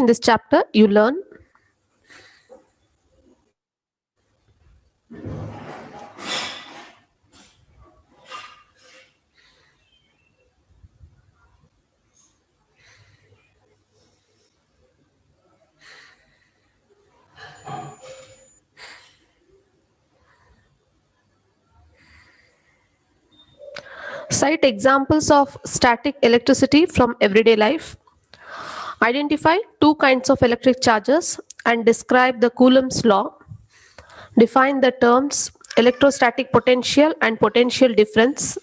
In this chapter, you learn cite examples of static electricity from everyday life. Identify two kinds of electric charges and describe the Coulomb's law. Define the terms electrostatic potential and potential difference.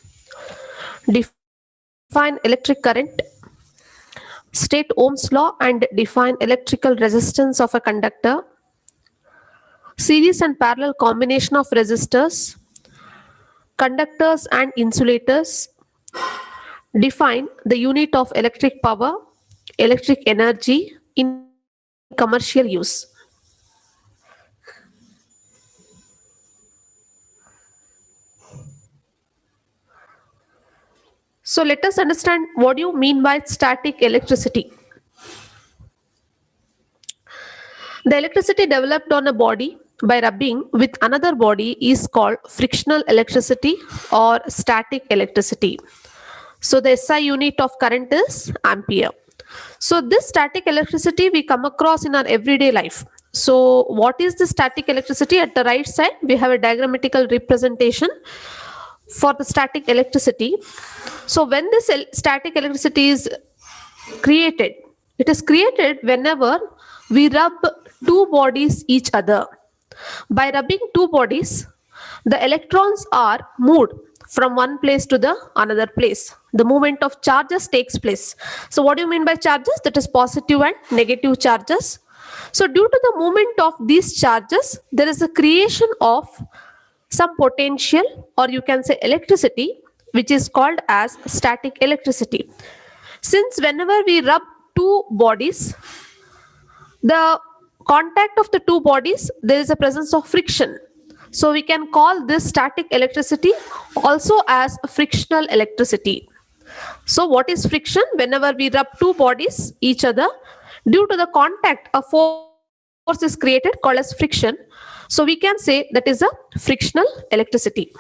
Define electric current. State Ohm's law and define electrical resistance of a conductor. Series and parallel combination of resistors, conductors and insulators. Define the unit of electric power, electric energy in commercial use. So let us understand what do you mean by static electricity. The electricity developed on a body by rubbing with another body is called frictional electricity or static electricity. So the SI unit of current is ampere. So this static electricity we come across in our everyday life. So what is the static electricity? At the right side, we have a diagrammatical representation for the static electricity. So when this static electricity is created, it is created whenever we rub two bodies each other. By rubbing two bodies, the electrons are moved from one place to the another place. The movement of charges takes place. So what do you mean by charges? That is positive and negative charges. So due to the movement of these charges, there is a creation of some potential, or you can say electricity, which is called as static electricity. Since whenever we rub two bodies, the contact of the two bodies, there is a presence of friction. So we can call this static electricity also as frictional electricity. So what is friction? Whenever we rub two bodies each other, due to the contact, a force is created called as friction. So we can say that is a frictional electricity.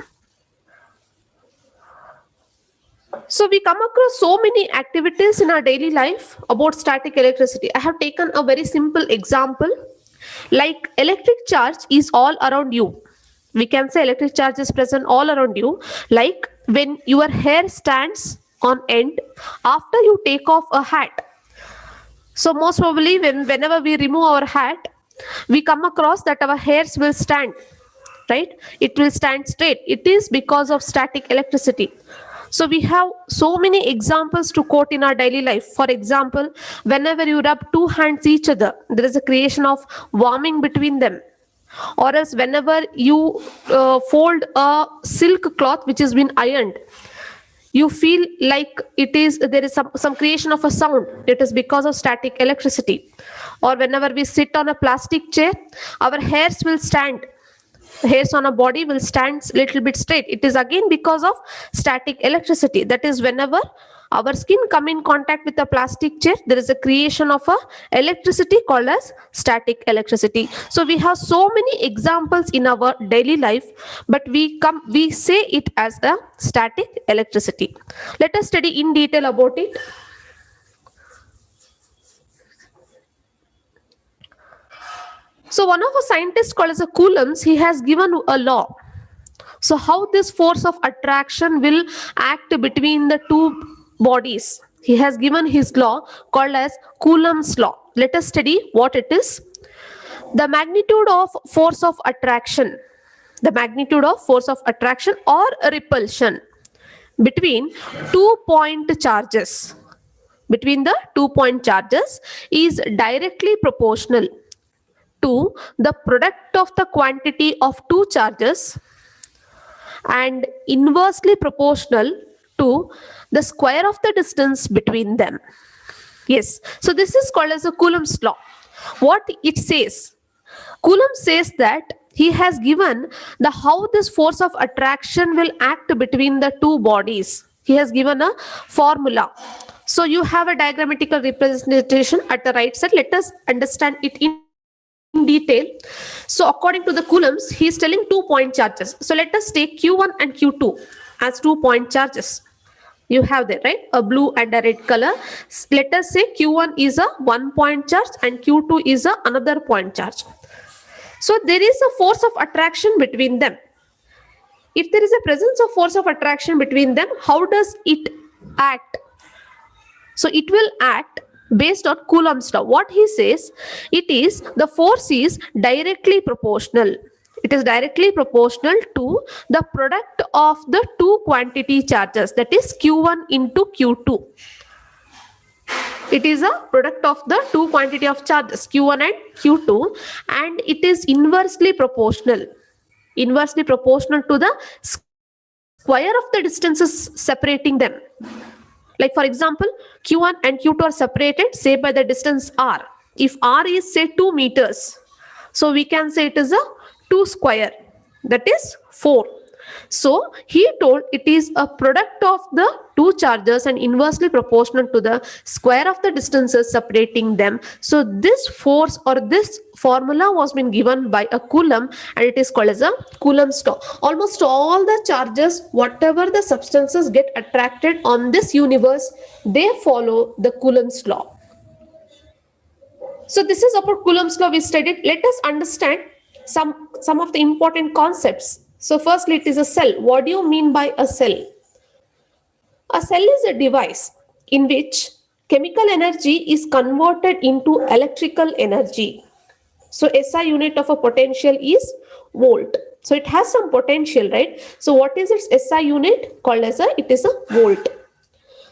So we come across so many activities in our daily life about static electricity. I have taken a very simple example, like electric charge is all around you. We can say electric charge is present all around you, like when your hair stands on end after you take off a hat. So most probably whenever we remove our hat, we come across that our hairs will stand, right? It will stand straight. It is because of static electricity. So we have so many examples to quote in our daily life. For example, whenever you rub two hands each other, there is a creation of warming between them. Or else whenever you fold a silk cloth which has been ironed, you feel like there is some creation of a sound. It is because of static electricity. Or whenever we sit on a plastic chair, our hairs will stand. Hairs on a body will stand little bit straight. It is again because of static electricity. That is, whenever our skin come in contact with a plastic chair, there is a creation of a electricity called as static electricity. So we have so many examples in our daily life, but we say it as a static electricity. Let us study in detail about it. So one of a scientist called as a Coulomb's, he has given a law. So how this force of attraction will act between the two bodies. He has given his law called as Coulomb's law. Let us study what it is. The magnitude of force of attraction. The magnitude of force of attraction or repulsion between 2-point charges. Between the 2-point charges is directly proportional to the product of the quantity of two charges and inversely proportional to the square of the distance between them. Yes, so this is called as a Coulomb's law. What it says? Coulomb says that he has given the how this force of attraction will act between the two bodies. He has given a formula. So you have a diagrammatical representation at the right side. Let us understand it in detail. So according to the Coulombs, he is telling 2-point charges. So let us take Q1 and Q2 as 2-point charges. You have there, right? A blue and a red color. Let us say Q1 is a 1-point charge and Q2 is a another point charge. So there is a force of attraction between them. If there is a presence of force of attraction between them, how does it act? So it will act based on Coulomb's law. What he says, the force is directly proportional. It is directly proportional to the product of the two quantity charges, that is Q1 into Q2. It is a product of the two quantity of charges Q1 and Q2, and it is inversely proportional to the square of the distances separating them. Like for example, Q1 and Q2 are separated, say by the distance R. If R is say 2 meters, so we can say it is a 2 square, that is 4. So he told it is a product of the two charges and inversely proportional to the square of the distances separating them. So this force or this formula was been given by a Coulomb, and it is called as a Coulomb's law. Almost all the charges, whatever the substances get attracted on this universe, they follow the Coulomb's law. So this is about Coulomb's law we studied. Let us understand some of the important concepts. So firstly, it is a cell. What do you mean by a cell? A cell is a device in which chemical energy is converted into electrical energy. So SI unit of a potential is volt. So it has some potential, right? So what is its SI unit? Called as it is a volt.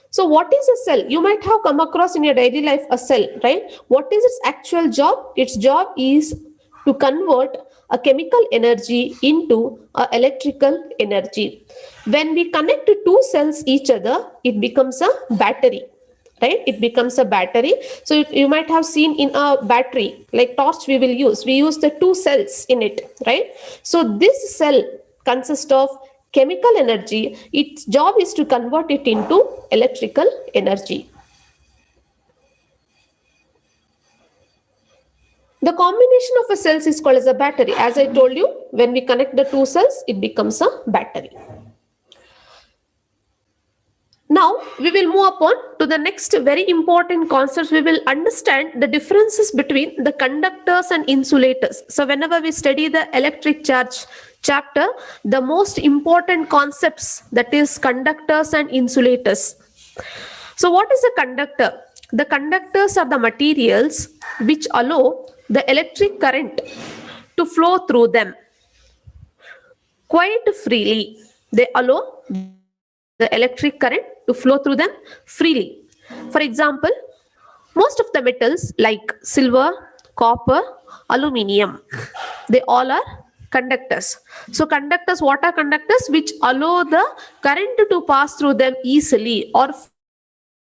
So what is a cell? You might have come across in your daily life a cell, right? What is its actual job? Its job is to convert a chemical energy into electrical energy. When we connect two cells each other, it becomes a battery, right? It becomes a battery. So you might have seen in a battery, like torch we use the two cells in it, right? So this cell consists of chemical energy. Its job is to convert it into electrical energy. The combination of a cells is called as a battery. As I told you, when we connect the two cells, it becomes a battery. Now, we will move upon to the next very important concepts. We will understand the differences between the conductors and insulators. So, whenever we study the electric charge chapter, the most important concepts, that is conductors and insulators. So, what is a conductor? The conductors are the materials which allow the electric current to flow through them quite freely. They allow the electric current to flow through them freely. For example, most of the metals like silver, copper, aluminium, they all are conductors. So conductors, what are conductors? Which allow the current to pass through them easily or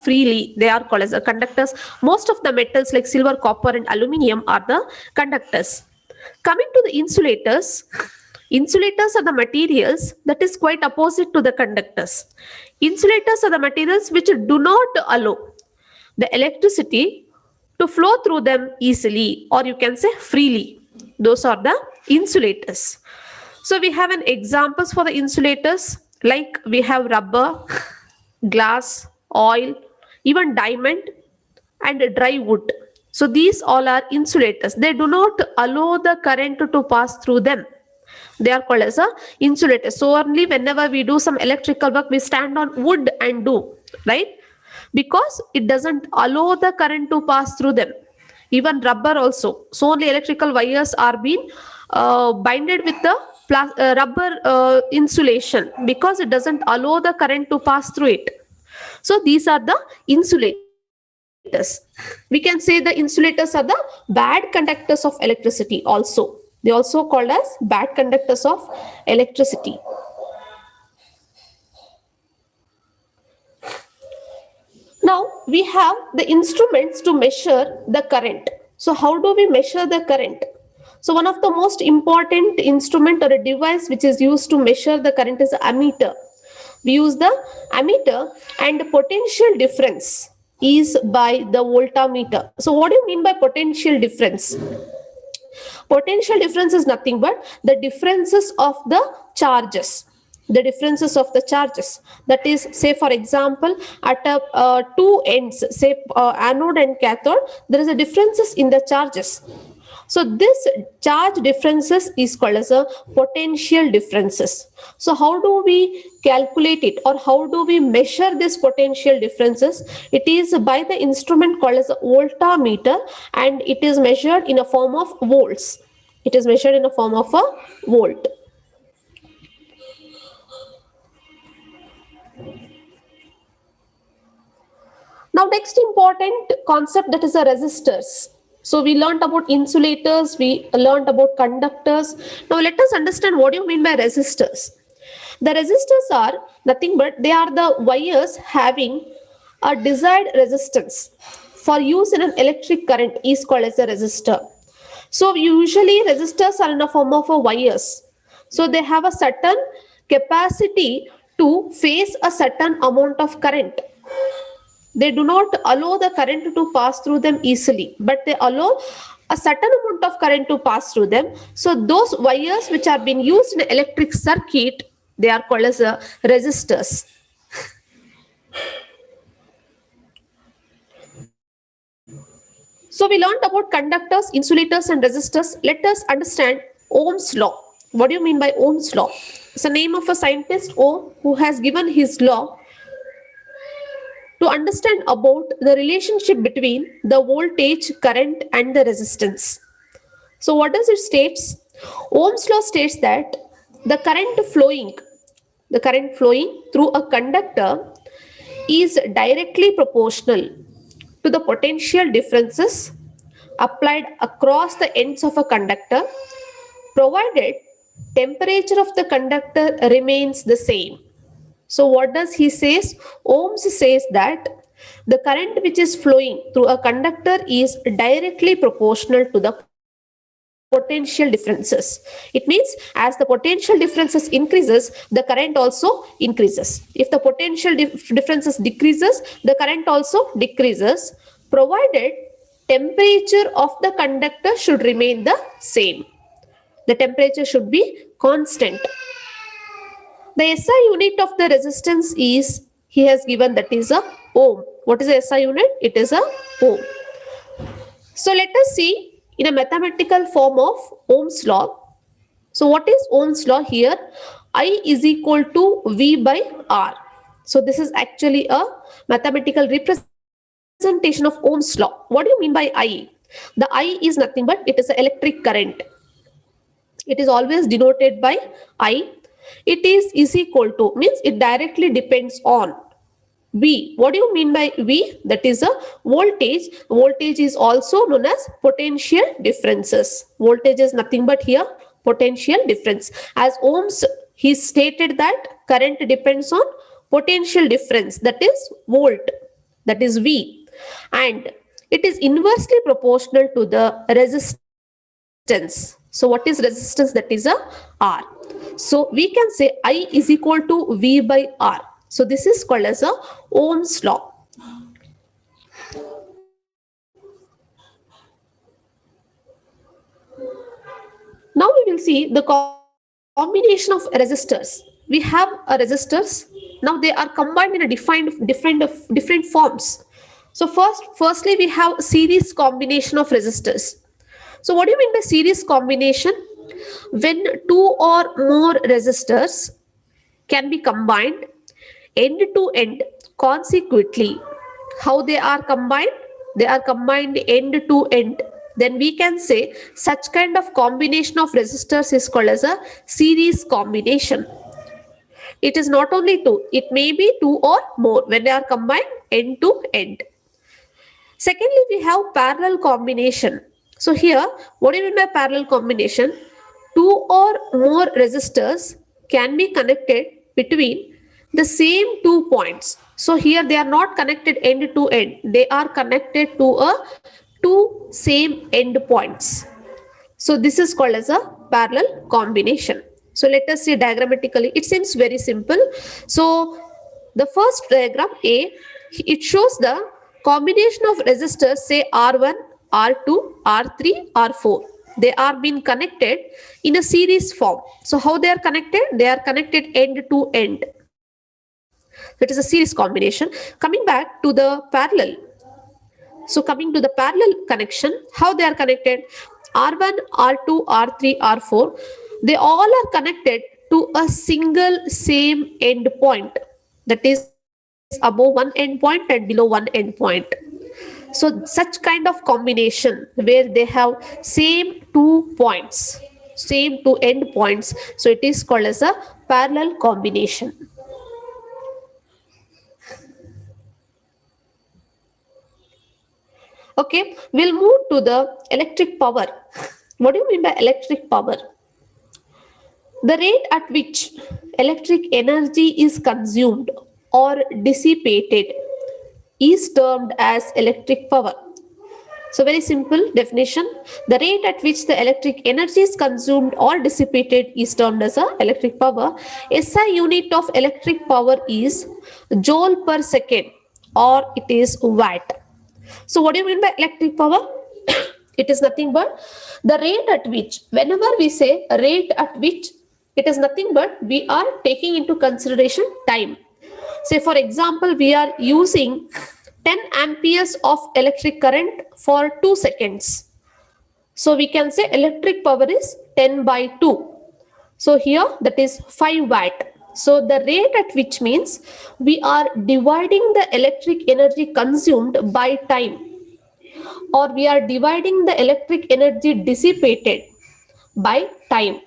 freely. They are called as the conductors. Most of the metals like silver, copper and aluminium are the conductors. Coming to the insulators, insulators are the materials that is quite opposite to the conductors. Insulators are the materials which do not allow the electricity to flow through them easily, or you can say freely. Those are the insulators. So we have an examples for the insulators, like we have rubber, glass, oil, even diamond and dry wood. So these all are insulators. They do not allow the current to pass through them. They are called as a insulator. So only whenever we do some electrical work, we stand on wood and do, right? Because it doesn't allow the current to pass through them. Even rubber also. So only electrical wires are being binded with the rubber insulation, because it doesn't allow the current to pass through it. So these are the insulators. We can say the insulators are the bad conductors of electricity also. They also called as bad conductors of electricity. Now we have the instruments to measure the current. So how do we measure the current? So one of the most important instrument or a device which is used to measure the current is an ammeter. We use the ammeter, and potential difference is by the voltmeter. So what do you mean by potential difference? Potential difference is nothing but the differences of the charges. The differences of the charges. That is, say for example, at two ends, say anode and cathode, there is a differences in the charges. So this charge differences is called as a potential differences. So how do we calculate it, or how do we measure this potential differences? It is by the instrument called as a voltmeter, and it is measured in a form of volts. It is measured in a form of a volt. Now, next important concept, that is the resistors. So we learned about insulators, we learned about conductors. Now let us understand what do you mean by resistors. The resistors are nothing but they are the wires having a desired resistance for use in an electric current is called as a resistor. So usually resistors are in a form of a wires. So they have a certain capacity to face a certain amount of current. They do not allow the current to pass through them easily, but they allow a certain amount of current to pass through them. So those wires which are being used in an electric circuit, they are called as resistors. So we learned about conductors, insulators and resistors. Let us understand Ohm's law. What do you mean by Ohm's law? It's the name of a scientist, Ohm, who has given his law to understand about the relationship between the voltage, current and the resistance. So what does it states? Ohm's law states that the current flowing through a conductor is directly proportional to the potential differences applied across the ends of a conductor, provided temperature of the conductor remains the same. So what does he says? Ohms says that the current which is flowing through a conductor is directly proportional to the potential differences. It means as the potential differences increases, the current also increases. If the potential differences decreases, the current also decreases, provided temperature of the conductor should remain the same. The temperature should be constant. The SI unit of the resistance is, he has given, that is a ohm. What is the SI unit? It is a ohm. So let us see in a mathematical form of Ohm's law. So what is Ohm's law here? I is equal to V by R. So this is actually a mathematical representation of Ohm's law. What do you mean by I? The I is nothing but it is an electric current. It is always denoted by I. It is equal to, means it directly depends on V. What do you mean by V? That is a voltage. Voltage is also known as potential differences. Voltage is nothing but here potential difference. As Ohms, he stated that current depends on potential difference, that is volt, that is V, and it is inversely proportional to the resistance. So what is resistance? That is a R. So we can say I is equal to V by R. So this is called as a Ohm's law. Now we will see the combination of resistors. We have a resistors. Now they are combined in a different forms. So firstly we have series combination of resistors. So what do you mean by series combination? When two or more resistors can be combined end to end consequently. How they are combined? They are combined end to end. Then we can say such kind of combination of resistors is called as a series combination. It is not only two, it may be two or more when they are combined end to end. Secondly, we have parallel combination. So here, what do you mean by parallel combination? Two or more resistors can be connected between the same 2 points. So here they are not connected end to end. They are connected to two same end points. So this is called as a parallel combination. So let us see diagrammatically. It seems very simple. So the first diagram A, it shows the Combination of resistors, say R1, R2, R3, R4. They are being connected in a series form. So how they are connected? They are connected end to end. So it is a series combination. Coming back to the parallel. So coming to the parallel connection, how they are connected? R1, R2, R3, R4. They all are connected to a single same end point, that is above one end point and below one end point. So such kind of combination where they have same 2 points, same two end points, so it is called as a parallel combination. Okay, we'll move to the electric power. What do you mean by electric power? The rate at which electric energy is consumed or dissipated is termed as electric power. So very simple definition. The rate at which the electric energy is consumed or dissipated is termed as a electric power. SI unit of electric power is joule per second, or it is watt. So what do you mean by electric power? It is nothing but the rate at which, whenever we say rate at which, it is nothing but we are taking into consideration time. Say for example, we are using 10 amperes of electric current for 2 seconds. So we can say electric power is 10 by 2. So here that is 5 watt. So the rate at which means we are dividing the electric energy consumed by time, or we are dividing the electric energy dissipated by time,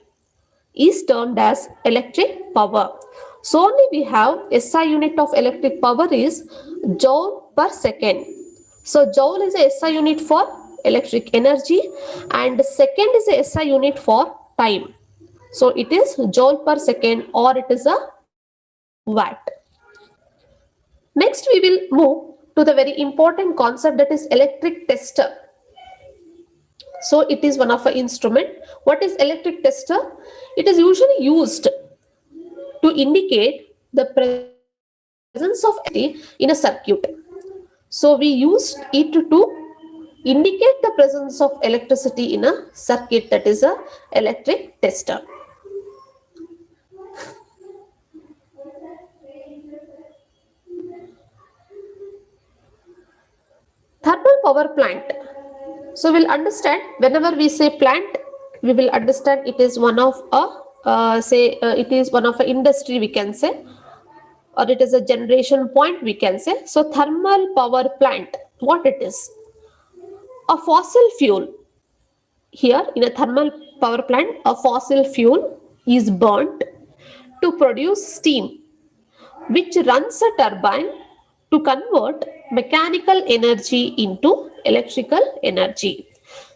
is termed as electric power. So only we have SI unit of electric power is joule per second. So joule is a SI unit for electric energy and second is a SI unit for time. So it is joule per second, or it is a watt. Next we will move to the very important concept, that is electric tester. So it is one of an instrument. What is electric tester? It is usually used to indicate the presence of electricity in a circuit. So we use it to indicate the presence of electricity in a circuit, that is a electric tester. Thermal power plant. So we'll understand, whenever we say plant, we will understand it is one of a it is one of an industry, we can say, or it is a generation point, we can say. So thermal power plant, what it is? A fossil fuel. Here in a thermal power plant, a fossil fuel is burnt to produce steam, which runs a turbine to convert mechanical energy into electrical energy.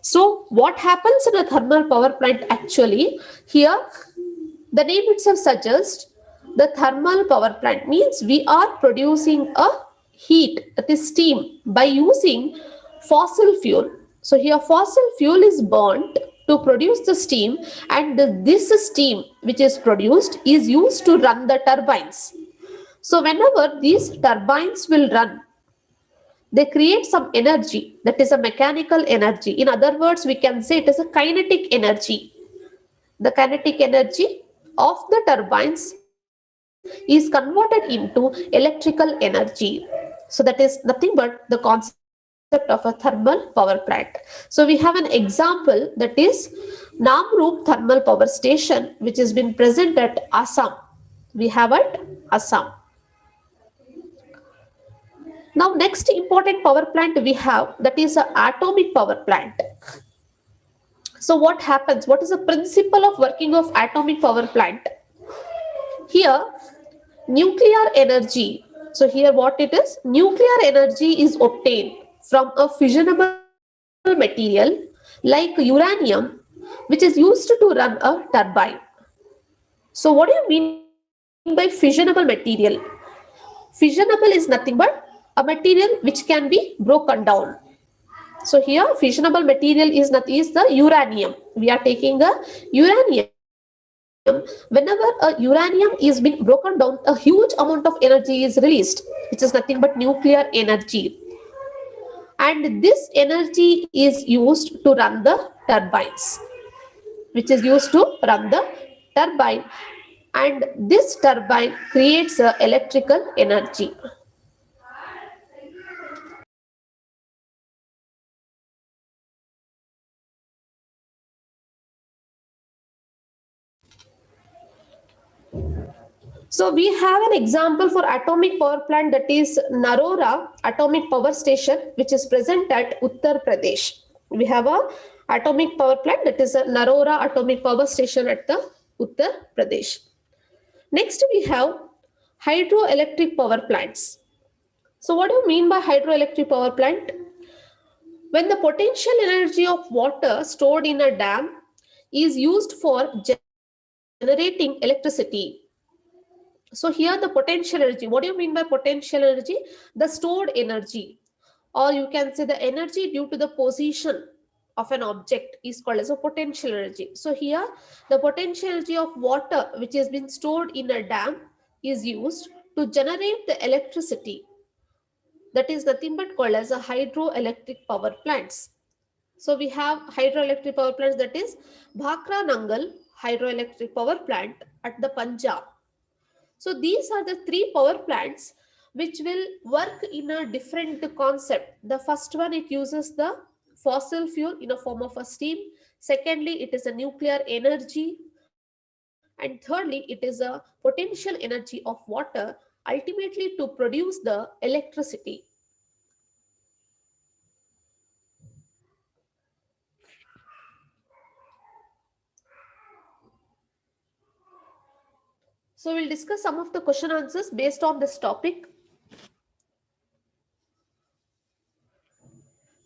So what happens in a thermal power plant actually? Here the name itself suggests the thermal power plant means we are producing a heat, that is steam, by using fossil fuel. So here fossil fuel is burnt to produce the steam, and this steam which is produced is used to run the turbines. So whenever these turbines will run, they create some energy, that is a mechanical energy. In other words, we can say it is a kinetic energy. The kinetic energy of the turbines is converted into electrical energy. So that is nothing but the concept of a thermal power plant. So we have an example, that is Namrup thermal power station, which has been present at Assam. We have at Assam. Now next important power plant we have, that is an atomic power plant. So what happens? What is the principle of working of atomic power plant? Here nuclear energy. So here what it is? Nuclear energy is obtained from a fissionable material like uranium, which is used to run a turbine. So what do you mean by fissionable material? Fissionable is nothing but a material which can be broken down. So here fissionable material is the uranium. We are taking a uranium. Whenever a uranium is being broken down, a huge amount of energy is released, which is nothing but nuclear energy. and this energy is used to run the turbines, which is used to run the turbine, and this turbine creates electrical energy. So we have an example for atomic power plant, that is Narora Atomic Power Station, which is present at Uttar Pradesh. We have a atomic power plant, that is a Narora Atomic Power Station at the Uttar Pradesh. Next we have hydroelectric power plants. So what do you mean by hydroelectric power plant? When the potential energy of water stored in a dam is used for generating electricity. So here the potential energy, what do you mean by potential energy? The stored energy, or you can say the energy due to the position of an object is called as a potential energy. So here the potential energy of water which has been stored in a dam is used to generate the electricity, that is nothing but called as a hydroelectric power plants. So we have hydroelectric power plants, that is Bhakra Nangal hydroelectric power plant at the Punjab. So these are the three power plants which will work in a different concept. The first one, it uses the fossil fuel in a form of a steam. Secondly, it is a nuclear energy. And thirdly, it is a potential energy of water, ultimately to produce the electricity. So we'll discuss some of the question answers based on this topic.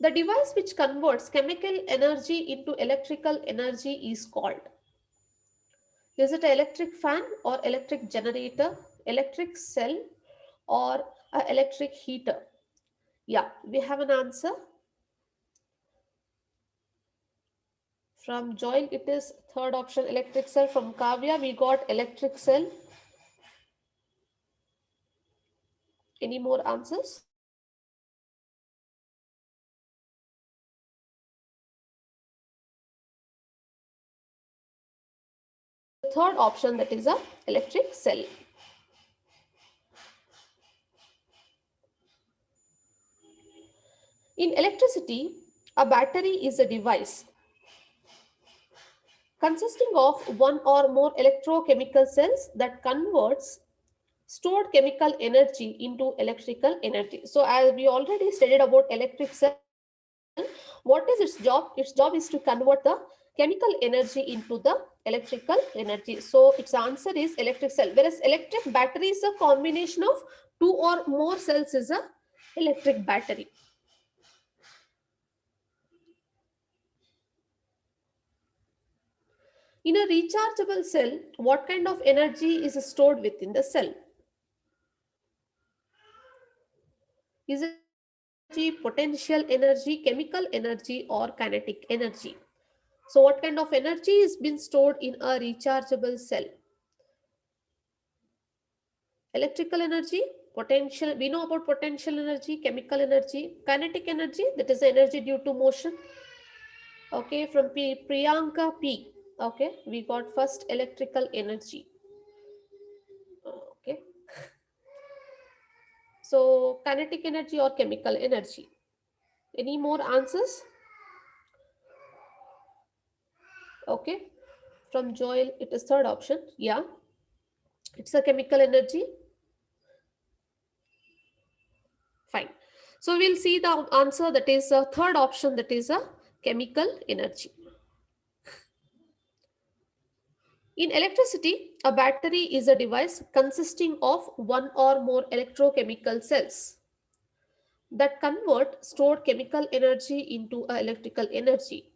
The device which converts chemical energy into electrical energy is called. Is it an electric fan or electric generator, electric cell, or an electric heater? Yeah, we have an answer. From Joel, it is third option, electric cell. From Kavya, we got electric cell. Any more answers? Third option, that is a electric cell. In electricity, a battery is a device consisting of one or more electrochemical cells that converts stored chemical energy into electrical energy. So as we already studied about electric cell, what is its job? Its job is to convert the chemical energy into the electrical energy. So its answer is electric cell. Whereas electric battery is a combination of two or more cells, is a electric battery. In a rechargeable cell, what kind of energy is stored within the cell? Is it energy, potential energy, chemical energy, or kinetic energy? So what kind of energy is being stored in a rechargeable cell? Electrical energy, potential, we know about potential energy, chemical energy, kinetic energy, that is energy due to motion. Okay, from Priyanka P. Okay, we got first electrical energy. Okay, so kinetic energy or chemical energy. Any more answers? Okay, from Joel, it is third option. Yeah, it's a chemical energy. Fine. So we'll see the answer, that is a third option, that is a chemical energy. In electricity, a battery is a device consisting of one or more electrochemical cells that convert stored chemical energy into a electrical energy.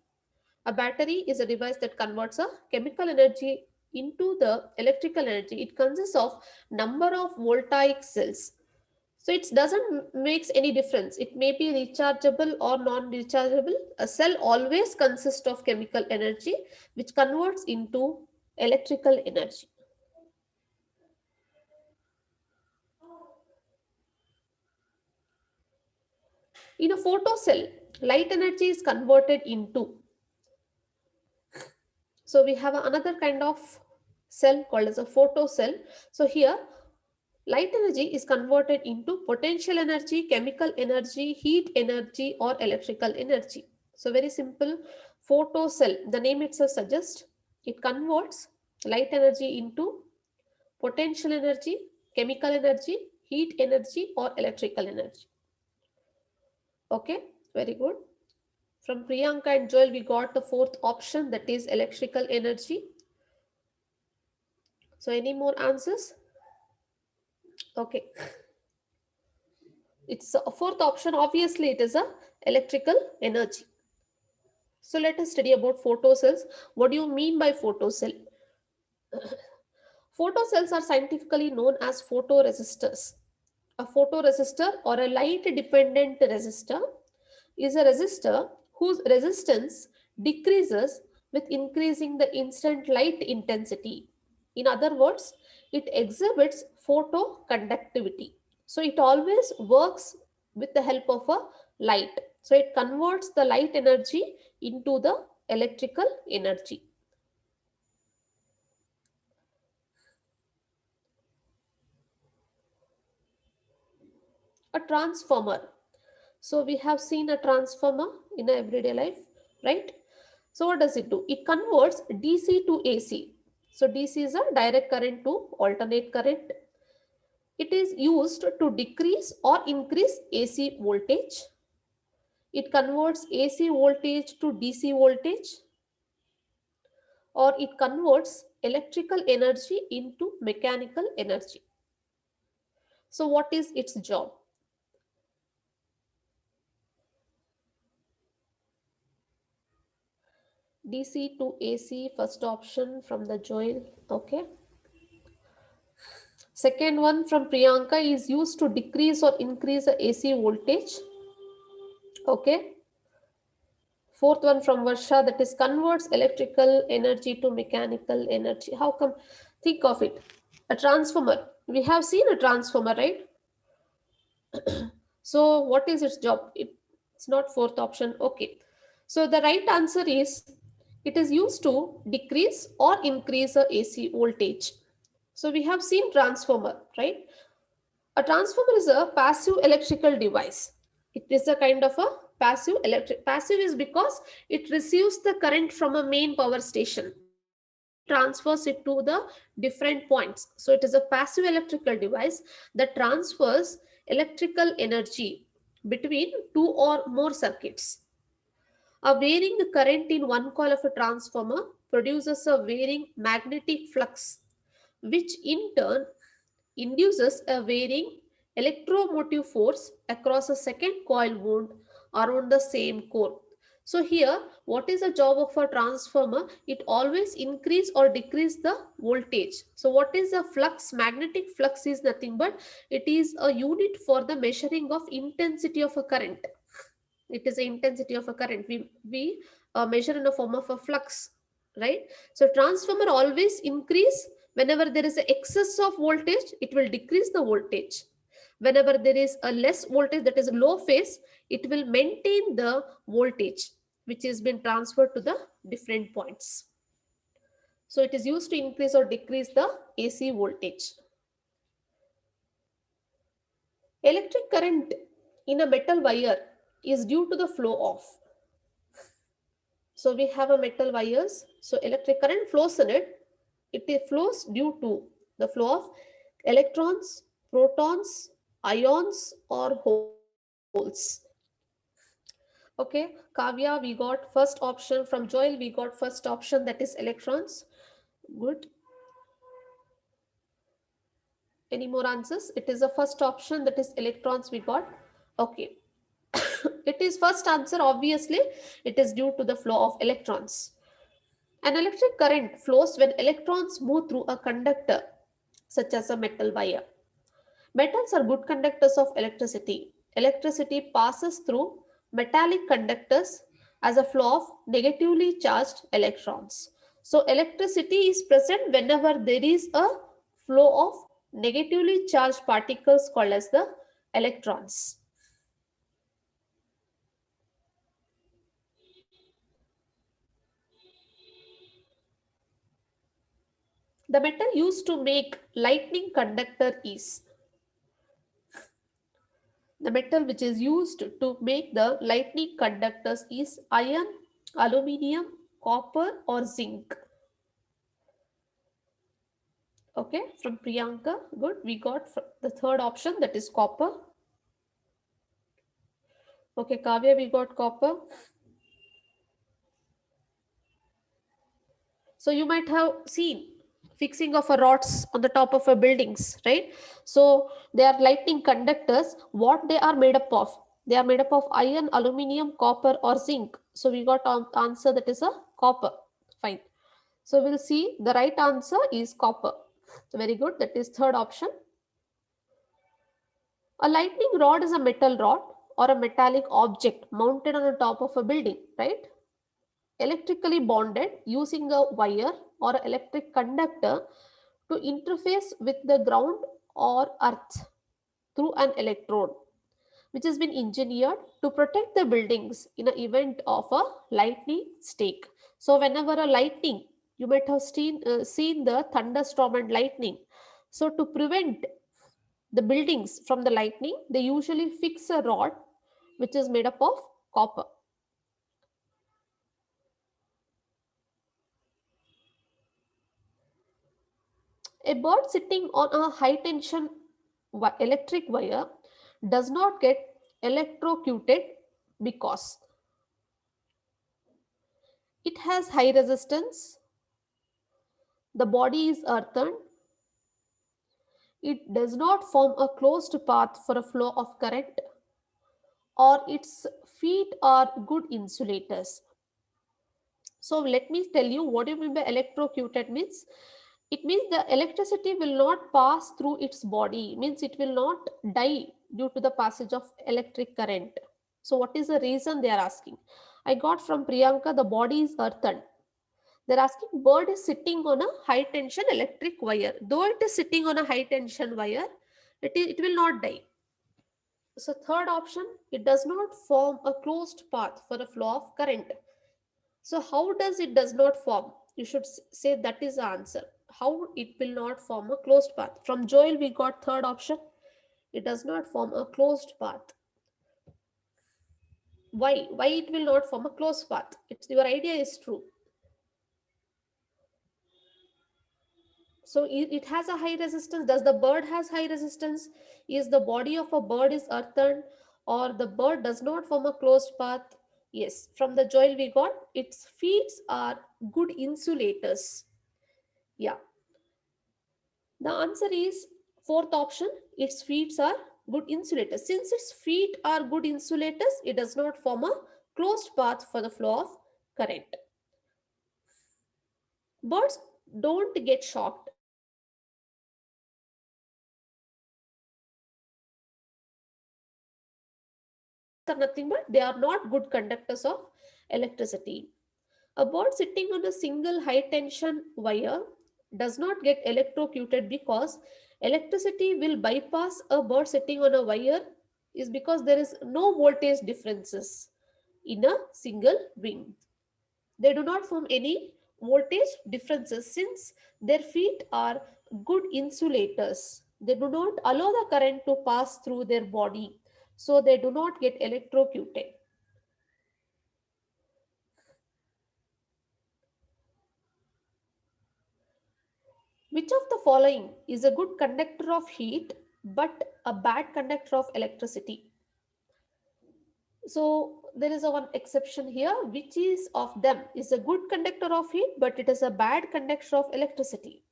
A battery is a device that converts a chemical energy into the electrical energy. It consists of number of voltaic cells. So it doesn't makes any difference. It may be rechargeable or non-rechargeable. A cell always consists of chemical energy which converts into electrical energy. In a photocell, light energy is converted into. So we have another kind of cell called as a photocell. So here light energy is converted into potential energy, chemical energy, heat energy, or electrical energy. So very simple, photocell, the name itself suggests it converts light energy into potential energy, chemical energy, heat energy, or electrical energy. Okay, very good. From Priyanka and Joel, we got the fourth option, that is electrical energy. So any more answers? Okay. It's a fourth option. Obviously, it is a electrical energy. So let us study about photocells. What do you mean by photocell? Photocells are scientifically known as photoresistors. A photoresistor or a light dependent resistor is a resistor whose resistance decreases with increasing the instant light intensity. In other words, it exhibits photoconductivity. So it always works with the help of a light. So it converts the light energy into the electrical energy. A transformer. So we have seen a transformer in our everyday life, right? So what does it do? It converts DC to AC. So DC is a direct current to alternate current. It is used to decrease or increase AC voltage. It converts AC voltage to DC voltage, or it converts electrical energy into mechanical energy. So what is its job? DC to AC, first option from the Joel. Okay. Second one from Priyanka is used to decrease or increase the AC voltage. Okay. Fourth one from Varsha, that is converts electrical energy to mechanical energy. How come? Think of it. A transformer. We have seen a transformer, right? So what is its job? It's not fourth option. Okay. So the right answer is it is used to decrease or increase the AC voltage. So we have seen transformer, right? A transformer is a passive electrical device. It is a kind of a passive electric. Passive is because it receives the current from a main power station, transfers it to the different points. So it is a passive electrical device that transfers electrical energy between two or more circuits. A varying current in one coil of a transformer produces a varying magnetic flux, which in turn induces a varying electromotive force across a second coil wound around the same core. So here, what is the job of a transformer? It always increase or decrease the voltage. So what is the flux? Magnetic flux is nothing but it is a unit for the measuring of intensity of a current. It is the intensity of a current. We measure in the form of a flux, right? So transformer always increase. Whenever there is an excess of voltage, it will decrease the voltage. Whenever there is a less voltage, that is low phase, it will maintain the voltage which has been transferred to the different points. So it is used to increase or decrease the AC voltage. Electric current in a metal wire is due to the flow of. So we have a metal wires. So electric current flows in it. It flows due to the flow of electrons, protons, ions, or holes. Okay, Kavya, we got first option. From Joel, we got first option, that is electrons. Good. Any more answers? It is the first option, that is electrons we got. Okay. It is first answer, obviously. It is due to the flow of electrons. An electric current flows when electrons move through a conductor, such as a metal wire. Metals are good conductors of electricity. Electricity passes through metallic conductors as a flow of negatively charged electrons. So, electricity is present whenever there is a flow of negatively charged particles called as the electrons. The metal used to make lightning conductor is, the metal which is used to make the lightning conductors is iron, aluminium, copper or zinc. Okay, from Priyanka, good. We got the third option, that is copper. Okay, Kavya, we got copper. So you might have seen fixing of a rods on the top of a buildings, right? So they are lightning conductors. What they are made up of? They are made up of iron, aluminium, copper, or zinc. So we got an answer, that is a copper. Fine. So we'll see the right answer is copper. Very good. That is third option. A lightning rod is a metal rod or a metallic object mounted on the top of a building, right? Electrically bonded using a wire or electric conductor to interface with the ground or earth through an electrode, which has been engineered to protect the buildings in an event of a lightning strike. So whenever a lightning, you might have seen the thunderstorm and lightning. So to prevent the buildings from the lightning, they usually fix a rod which is made up of copper. A bird sitting on a high tension electric wire does not get electrocuted because it has high resistance, the body is earthen, it does not form a closed path for a flow of current, or its feet are good insulators. So let me tell you what do you mean by electrocuted means. It means the electricity will not pass through its body, means it will not die due to the passage of electric current. So what is the reason they are asking? I got from Priyanka, the body is earthen. They're asking bird is sitting on a high tension electric wire. Though it is sitting on a high tension wire, it will not die. So third option, it does not form a closed path for a flow of current. So how does it does not form? You should say that is the answer. How it will not form a closed path? From Joel we got third option. It does not form a closed path. Why? Why it will not form a closed path? It's your idea is true. So it has a high resistance. Does the bird has high resistance? Is the body of a bird is earthen, or the bird does not form a closed path? Yes. From the Joel we got its feet are good insulators. Yeah. The answer is fourth option. Its feet are good insulators. Since its feet are good insulators, it does not form a closed path for the flow of current. Birds don't get shocked. Are nothing but they are not good conductors of electricity. A bird sitting on a single high tension wire does not get electrocuted because electricity will bypass a bird sitting on a wire is because there is no voltage differences in a single wing. They do not form any voltage differences since their feet are good insulators. They do not allow the current to pass through their body, so they do not get electrocuted. Which of the following is a good conductor of heat but a bad conductor of electricity? So there is a one exception here. Which is of them is a good conductor of heat but it is a bad conductor of electricity?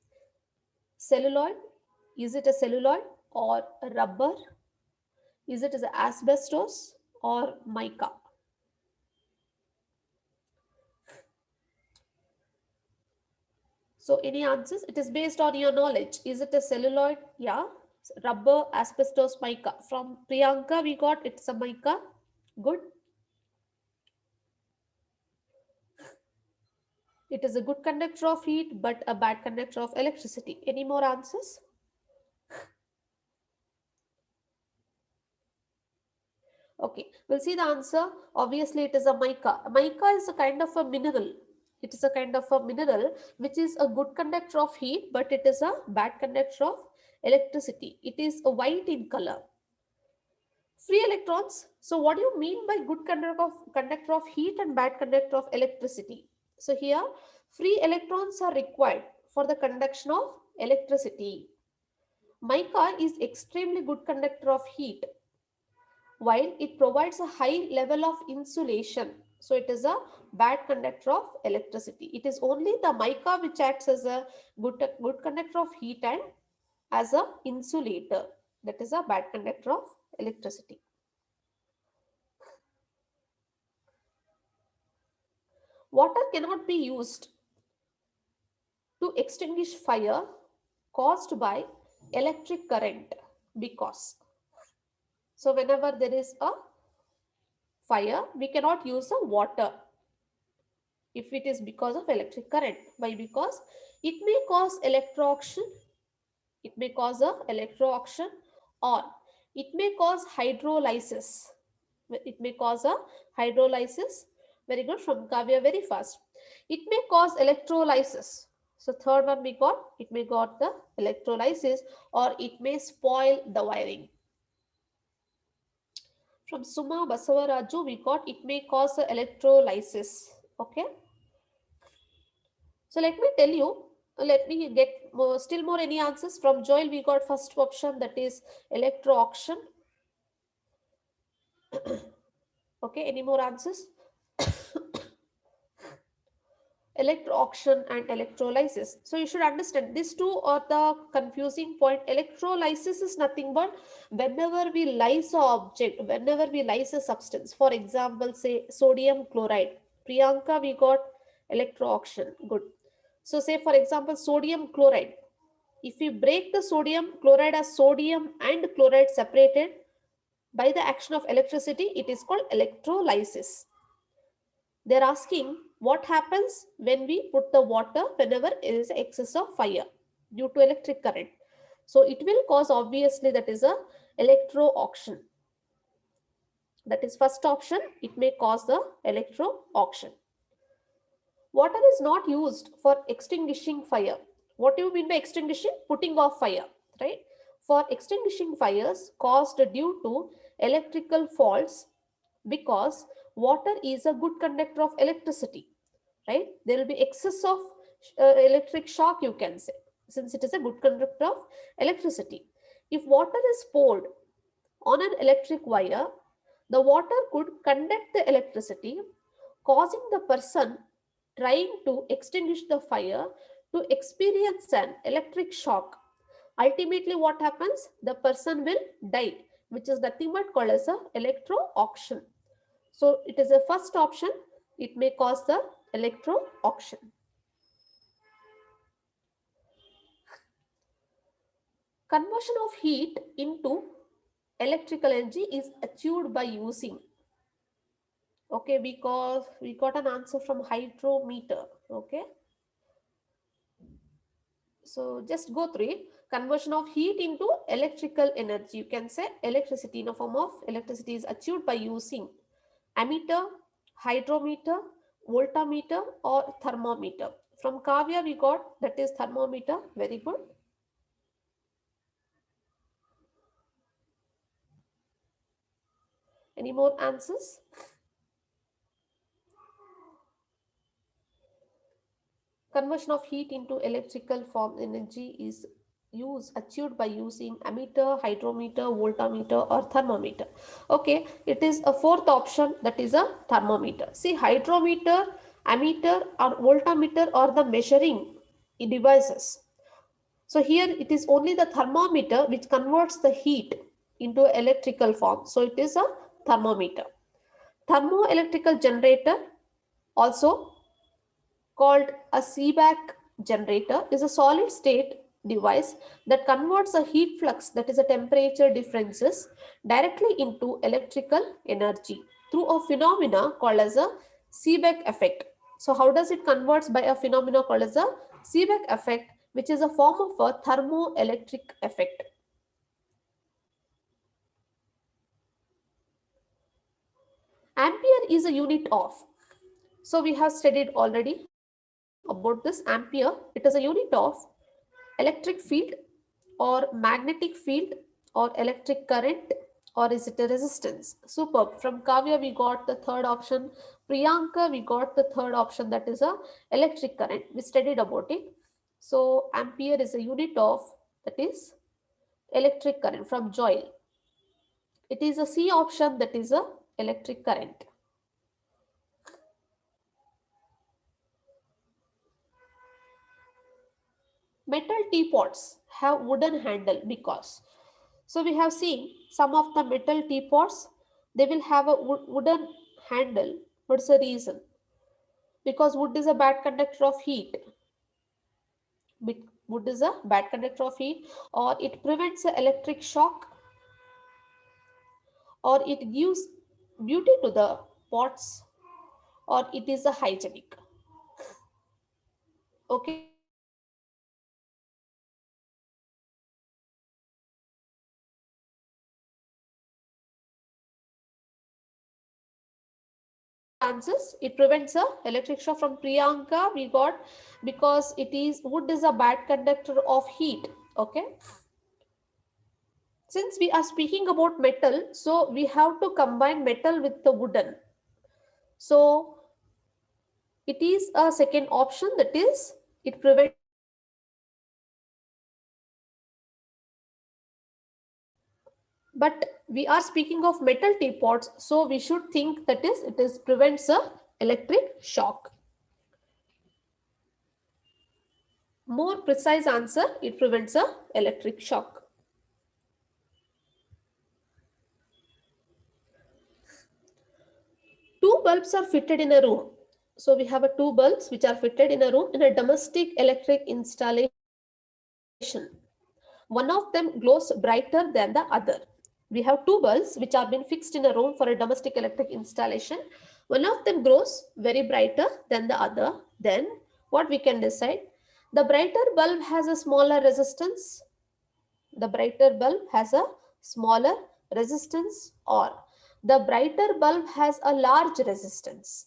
Celluloid? Is it a celluloid or a rubber? Is it as asbestos or mica? So any answers? It is based on your knowledge. Is it a celluloid? Yeah. Rubber, asbestos, mica. From Priyanka, we got it's a mica. Good. It is a good conductor of heat, but a bad conductor of electricity. Any more answers? Okay, we'll see the answer. Obviously, it is a mica. Mica is a kind of a mineral. It is a kind of a mineral which is a good conductor of heat, but it is a bad conductor of electricity. It is a white in color. Free electrons. So what do you mean by good conductor of heat and bad conductor of electricity? So here, free electrons are required for the conduction of electricity. Mica is extremely good conductor of heat, while it provides a high level of insulation. So it is a bad conductor of electricity. It is only the mica which acts as a good conductor of heat and as a insulator. That is a bad conductor of electricity. Water cannot be used to extinguish fire caused by electric current, because so whenever there is a fire, we cannot use the water if it is because of electric current. Why? Because it may cause electrocution, it may cause a electrocution, or it may cause hydrolysis. It may cause a hydrolysis. Very good, from Kavya, very fast. It may cause electrolysis. So third one we got, it may got the electrolysis, or it may spoil the wiring. From Suma Basavaraju we got, it may cause electrolysis. Okay. So let me tell you, let me get still more any answers. From Joel we got first option, that is electrocution. Okay, any more answers? Electrocution and electrolysis. So you should understand these two are the confusing point. Electrolysis is nothing but whenever we lyse an object, whenever we lyse a substance. For example, say sodium chloride. Priyanka, we got electrocution. Good. So say for example sodium chloride. If we break the sodium chloride as sodium and chloride separated by the action of electricity, it is called electrolysis. They're asking what happens when we put the water whenever there is excess of fire due to electric current. So it will cause, obviously, that is a electrocution. That is first option, it may cause the electrocution. Water is not used for extinguishing fire. What do you mean by extinguishing? Putting off fire, right? For extinguishing fires caused due to electrical faults, because water is a good conductor of electricity, right? There will be excess of electric shock, you can say, since it is a good conductor of electricity. If water is poured on an electric wire, the water could conduct the electricity, causing the person trying to extinguish the fire to experience an electric shock. Ultimately, what happens? The person will die, which is nothing but called as a electrocution. So it is a first option. It may cause the electrocution. Conversion of heat into electrical energy is achieved by using. Okay, because we got an answer from hydrometer. Okay. So just go through it. Conversion of heat into electrical energy. You can say electricity in a form of electricity is achieved by using ammeter, hydrometer, voltmeter, or thermometer. From Kavya we got that is thermometer. Very good. Any more answers? Conversion of heat into electrical form energy is achieved by using ammeter, hydrometer, voltmeter, or thermometer. Okay, it is a fourth option, that is a thermometer. See, hydrometer, ammeter, or voltmeter are the measuring devices. So here it is only the thermometer which converts the heat into electrical form. So it is a thermometer. Thermoelectrical generator, also called a Seebeck generator, is a solid state device that converts a heat flux, that is a temperature differences, directly into electrical energy through a phenomena called as a Seebeck effect. So how does it converts? By a phenomena called as a Seebeck effect, which is a form of a thermoelectric effect. Ampere is a unit of, so we have studied already. about this ampere, it is a unit of electric field or magnetic field or electric current, or is it a resistance? Superb. From Kavya we got the third option. Priyanka we got the third option, that is a electric current. We studied about it. So ampere is a unit of, that is electric current. From Joel, it is a C option, that is a electric current. Metal teapots have wooden handle because, so we have seen some of the metal teapots, they will have a wooden handle. What's the reason? Because wood is a bad conductor of heat. Wood is a bad conductor of heat, or it prevents the electric shock, or it gives beauty to the pots, or it is a hygienic. Okay, answers, it prevents a electric shock. From Priyanka we got because it is, wood is a bad conductor of heat. Okay, since we are speaking about metal, so we have to combine metal with the wooden. So it is a second option, that is it prevents. But we are speaking of metal teapots, so we should think that is, it is prevents a electric shock. More precise answer, it prevents a electric shock. Two bulbs are fitted in a room. So we have a two bulbs which are fitted in a room in a domestic electric installation. One of them glows brighter than the other. We have two bulbs which are been fixed in a room for a domestic electric installation. One of them glows very brighter than the other. Then what we can decide? The brighter bulb has a smaller resistance. The brighter bulb has a smaller resistance, or the brighter bulb has a large resistance.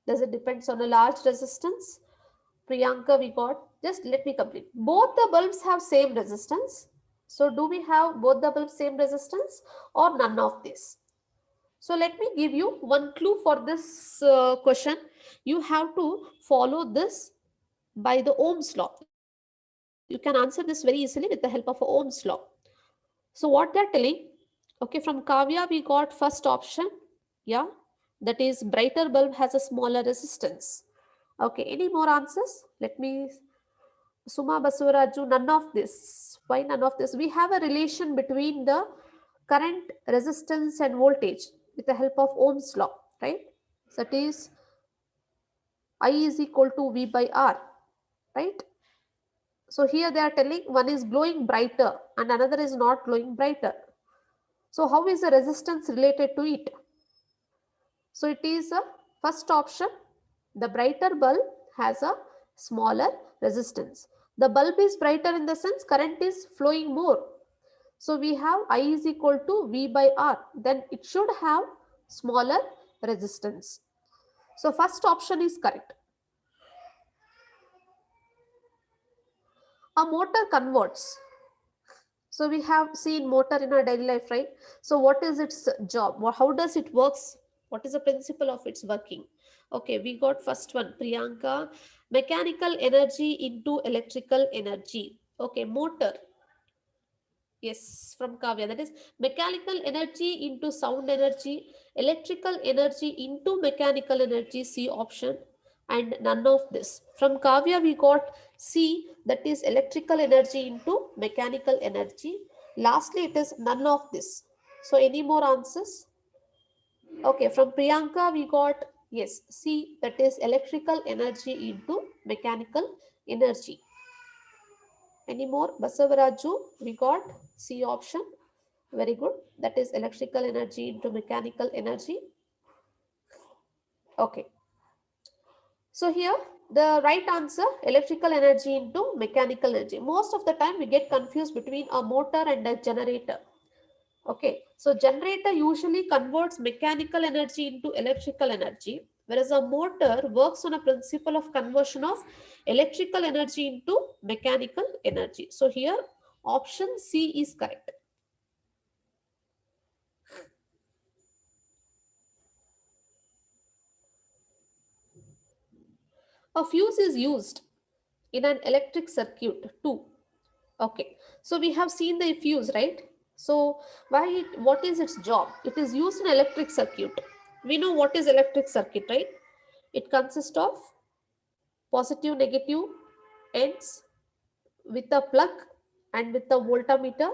Does it depends on a large resistance? Priyanka, we got, just let me complete. Both the bulbs have same resistance. So do we have both the bulbs same resistance or none of this? So let me give you one clue for this question. You have to follow this by the Ohm's law. You can answer this very easily with the help of Ohm's law. So what they're telling, okay, from Kavya we got first option, yeah, that is brighter bulb has a smaller resistance. Okay, any more answers? Let me, Suma Basuraju, none of this. Why none of this? We have a relation between the current, resistance and voltage with the help of Ohm's law, right? So that is I is equal to V by R, right? So here they are telling one is glowing brighter and another is not glowing brighter. So how is the resistance related to it? So it is a first option. The brighter bulb has a smaller resistance. The bulb is brighter in the sense current is flowing more. So we have I is equal to V by R. Then it should have smaller resistance. So first option is correct. A motor converts. So we have seen motor in our daily life, right? So what is its job? How does it works? What is the principle of its working? Okay, we got first one, Priyanka. Mechanical energy into electrical energy. Okay, motor. Yes, from Kavya. That is mechanical energy into sound energy, electrical energy into mechanical energy, C option, and none of this. From Kavya, we got C, that is electrical energy into mechanical energy. Lastly, it is none of this. So, any more answers? Okay, from Priyanka, we got yes, C, that is electrical energy into mechanical energy. Any more? Basavaraju, we got C option. Very good. That is electrical energy into mechanical energy. Okay. So here the right answer, electrical energy into mechanical energy. Most of the time we get confused between a motor and a generator. Okay. So generator usually converts mechanical energy into electrical energy, whereas a motor works on a principle of conversion of electrical energy into mechanical energy. So here option C is correct. A fuse is used in an electric circuit too. Okay, so we have seen the fuse, right? So what is its job? It is used in electric circuit. We know what is electric circuit, right? It consists of positive, negative ends with a plug and with the voltmeter,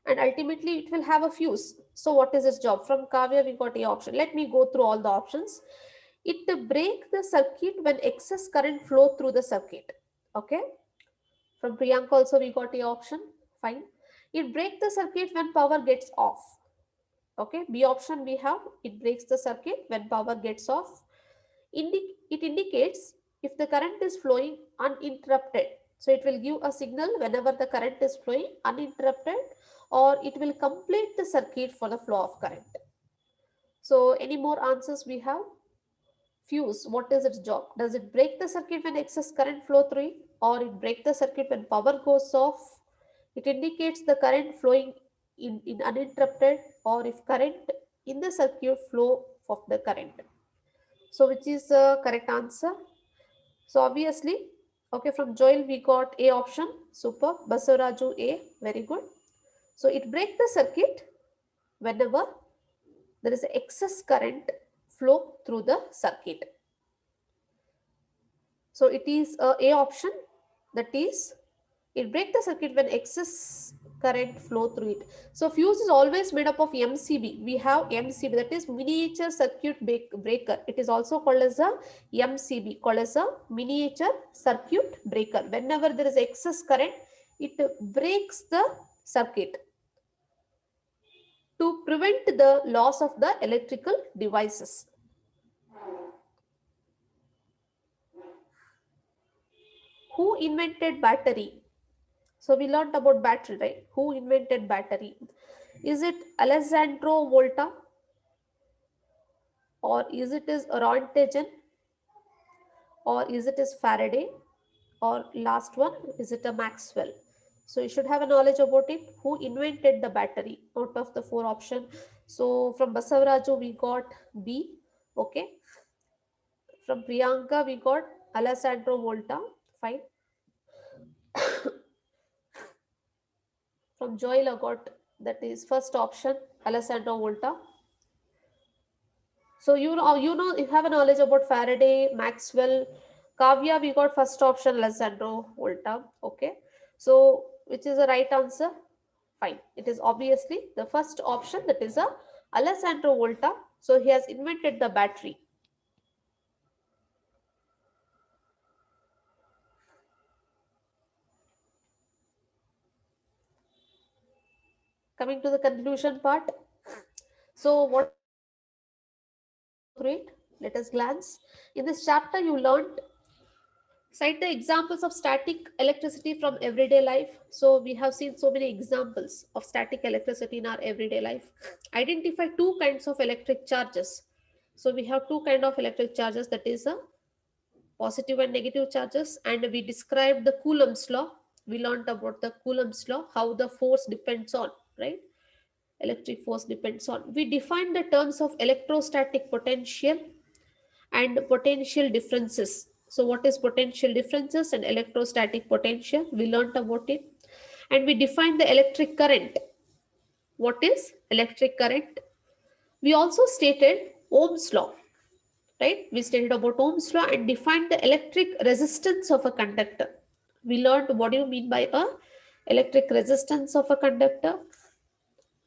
and ultimately it will have a fuse. So what is its job? From Kavya we got a option. Let me go through all the options. It break the circuit when excess current flow through the circuit. Okay, from Priyanka also we got a option. Fine. It breaks the circuit when power gets off. Okay, B option we have, it breaks the circuit when power gets off. It indicates if the current is flowing uninterrupted. So it will give a signal whenever the current is flowing uninterrupted, or it will complete the circuit for the flow of current. So any more answers we have? Fuse, what is its job? Does it break the circuit when excess current flow through it, or it break the circuit when power goes off? It indicates the current flowing in uninterrupted, or if current in the circuit flow of the current. So which is the correct answer? So obviously, okay, from Joel we got A option. Super. Basaraju A, very good. So it breaks the circuit whenever there is excess current flow through the circuit. So it is A option, that is it breaks the circuit when excess current flow through it. So fuse is always made up of MCB. We have MCB, that is miniature circuit breaker. It is also called as a MCB, called as a miniature circuit breaker. Whenever there is excess current, it breaks the circuit to prevent the loss of the electrical devices. Who invented battery? So we learned about battery, right? Who invented battery? Is it Alessandro Volta, or is it is Roentgen, or is it is Faraday, or last one, is it a Maxwell? So you should have a knowledge about it. Who invented the battery out of the four options? So from Basavaraju we got B. Okay. From Priyanka we got Alessandro Volta. Fine. From Joel I got, that is first option, Alessandro Volta. So you have a knowledge about Faraday, Maxwell, Kavya. We got first option, Alessandro Volta. Okay, so which is the right answer? Fine. It is obviously the first option, that is a Alessandro Volta. So he has invented the battery. Coming to the conclusion part. So what great? Let us glance. In this chapter, you learned cite the examples of static electricity from everyday life. So we have seen so many examples of static electricity in our everyday life. Identify two kinds of electric charges. So we have two kind of electric charges, that is a positive and negative charges, and we described the Coulomb's law. We learned about the Coulomb's law, how the force depends on, right? Electric force depends on. We defined the terms of electrostatic potential and potential differences. So what is potential differences and electrostatic potential? We learned about it. And we defined the electric current. What is electric current? We also stated Ohm's law, right? We stated about Ohm's law and defined the electric resistance of a conductor. We learned what do you mean by a electric resistance of a conductor.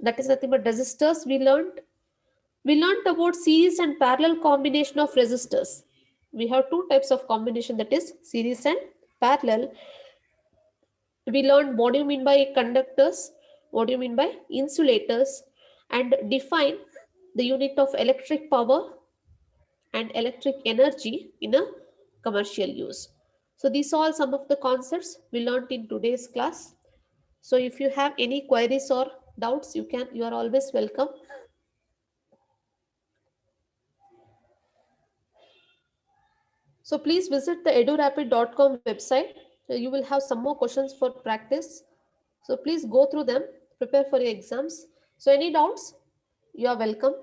That is nothing but resistors. We learned about series and parallel combination of resistors. We have two types of combination, that is series and parallel. We learned what do you mean by conductors, what do you mean by insulators, and define the unit of electric power and electric energy in a commercial use. So these are some of the concepts we learned in today's class. So if you have any queries or doubts, you are always welcome. So please visit the edurapid.com website. You will have some more questions for practice. So please go through them, prepare for your exams. So any doubts? You are welcome.